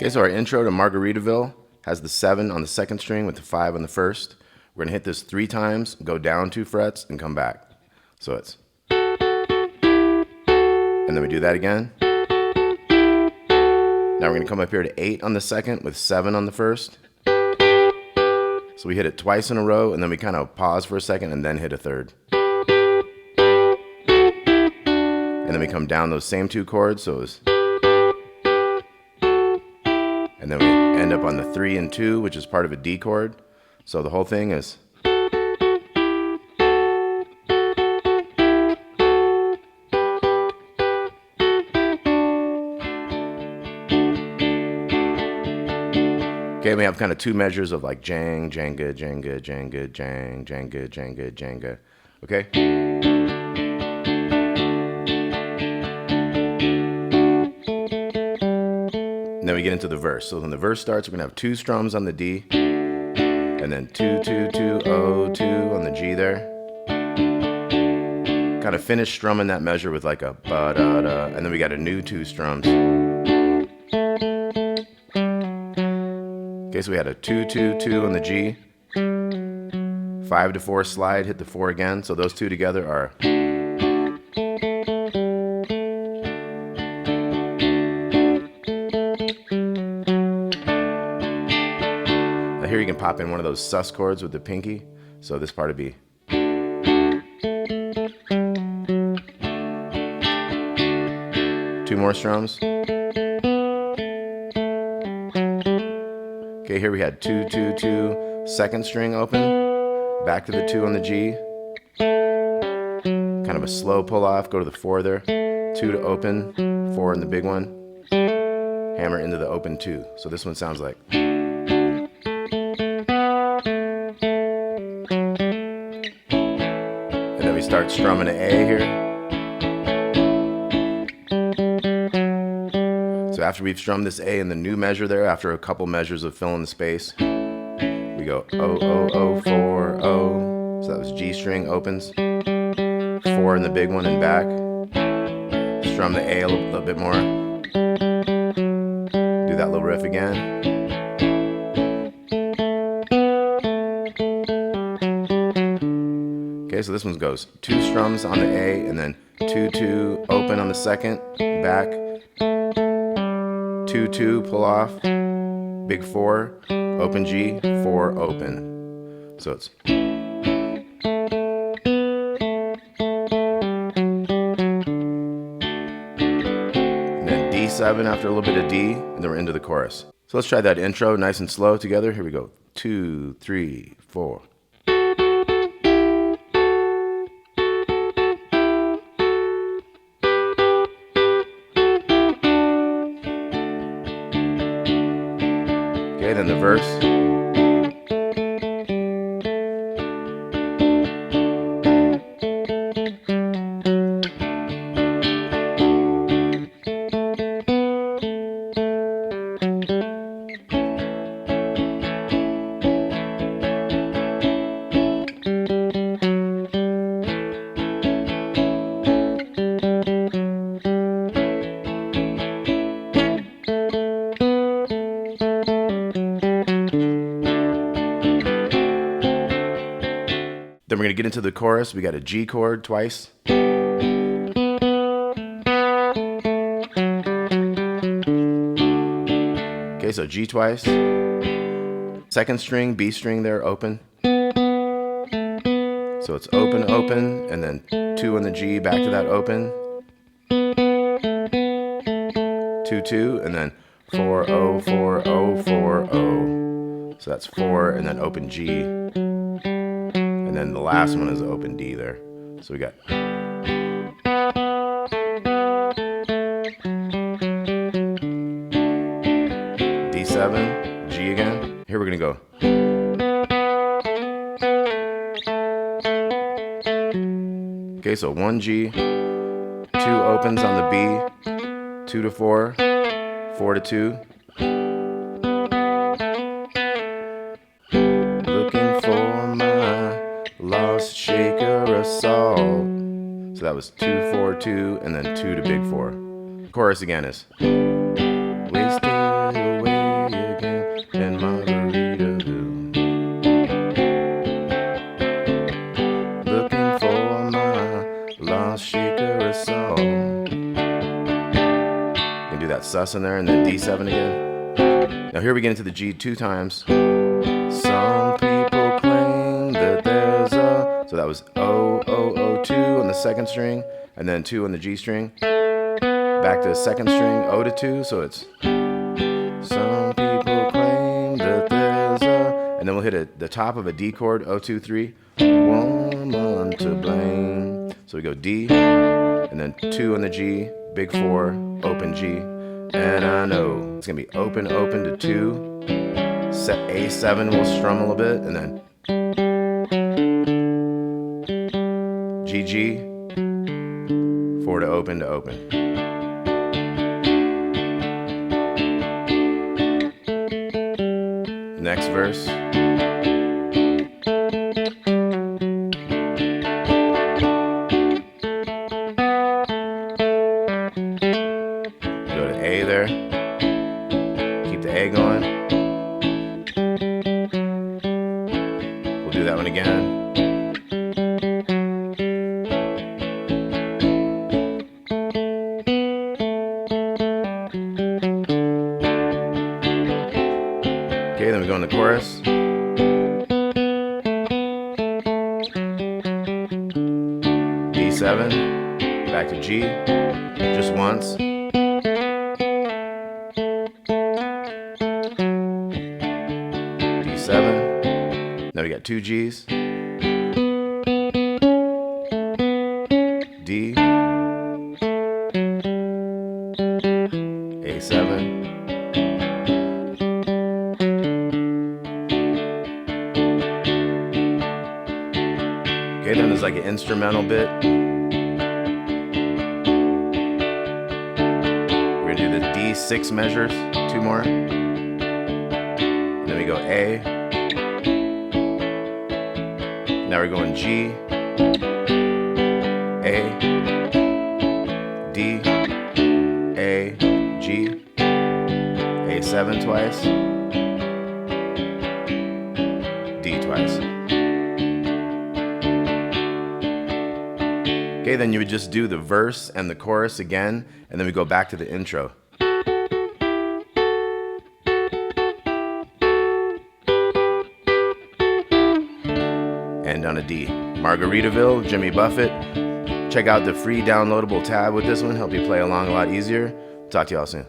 Okay, so our intro to Margaritaville has the 7 on the second string with the 5 on the first. We're gonna hit this 3 times, go down 2 frets, and come back. So it's, and then we do that again. Now we're gonna come up here to 8 on the second with 7 on the first. So we hit it twice in a row, and then we kind of pause for a second and then hit a third. And then we come down those same 2 chords, so it's, and then we end up on the 3 and 2, which is part of a D chord. So the whole thing is, okay, we have kind of 2 measures of like jang, janga, janga, janga, jang, janga, janga, janga. Okay? And then we get into the verse. So when the verse starts, we're gonna have 2 strums on the D, and then 2, 2, 2, oh, 2 on the G there. Kind of finish strumming that measure with like a ba-da-da, and then we got a new 2 strums. Okay, so we had a 2, 2, 2 on the G, 5 to 4 slide, hit the 4 again. So those 2 together are. Now here you can pop in one of those sus chords with the pinky. So this part would be. Two more strums. Okay, here we had 2, 2, 2, second string open, back to the 2 on the G, kind of a slow pull off, go to the 4 there, 2 to open, 4 in the big one, hammer into the open 2. So this one sounds like. And then we start strumming an A here. So after we've strummed this A in the new measure there, after a couple measures of filling the space, we go O, O, O, 4, O. So that was G string opens, 4 in the big one and back. Strum the A a little bit more. Do that little riff again. Okay, so this one goes 2 strums on the A, and then 2, 2, open on the second, back. 2, 2, pull off, big 4, open G, 4, open. So it's. And then D7 after a little bit of D, and then we're into the chorus. So let's try that intro nice and slow together. Here we go. 2, 3, 4. Okay, then the verse. Then we're going to get into the chorus. We got a G chord twice. Okay, so G twice. Second string, B string there, open. So it's open, open, and then 2 on the G, back to that open. 2, 2, and then 4, O, 4, O, 4, O. So that's 4, and then open G. And then the last one is open D there. So we got. D7, G again. Here we're gonna go. Okay, so 1 G, 2 opens on the B, 2 to 4, 4 to 2. Looking for my lost shaker of salt. So that was 2, 4, 2, and then 2 to big 4. Chorus again is wasted away. sus in there, and then D7 again. Now here we get into the G 2 times. Some people claim that there's a... So that was O, O, O, 2 on the second string, and then 2 on the G string. Back to the second string, O to 2, so it's... Some people claim that there's a... And then we'll hit the top of a D chord, O, 2, 3. Woman to blame. So we go D, and then 2 on the G, big 4, open G. And I know it's gonna be open, open to 2. A7 will strum a little bit, and then G, G, 4 to open to open. Next verse. Go to A there. Keep the A going. We'll do that one again. Okay, then we go in the chorus. D7, back to G, just once. D7, now we got 2 Gs. D, A7. Okay, then there's like an instrumental bit. We're gonna do the D6 measures, 2 more. And then we go A. Now we're going G, A, D, A, G, A7 twice, D twice. Okay, then you would just do the verse and the chorus again, and then we go back to the intro. And on a D. Margaritaville, Jimmy Buffett. Check out the free downloadable tab with this one, help you play along a lot easier. Talk to y'all soon.